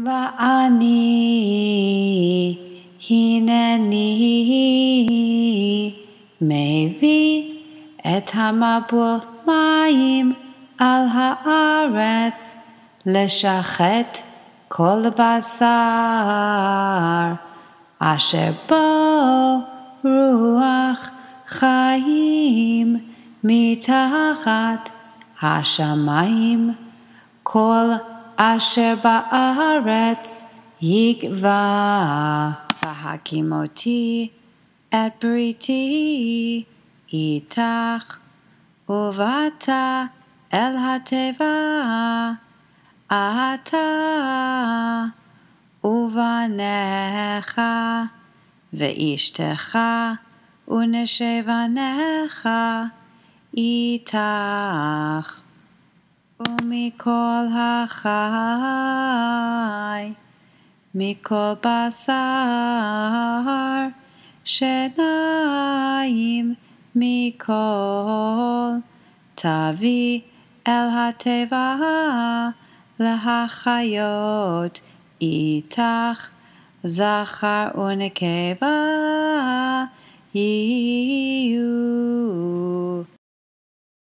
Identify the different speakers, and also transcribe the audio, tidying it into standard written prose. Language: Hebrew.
Speaker 1: ואני הנני מביא את המבול מים על הארץ לשחט כל בשר אשר בו רוח חיים מתחת השמיים. כל אשר בארץ יגווע. והקימותי את בריתי איתך, ובאת אל התיבה, אתה ובניך ואשתך ונשי בניך איתך. ומכל החי, מכל בשר, שניים מכל, תביא אל התיבה להחיות איתך, זכר ונקבה יהיו.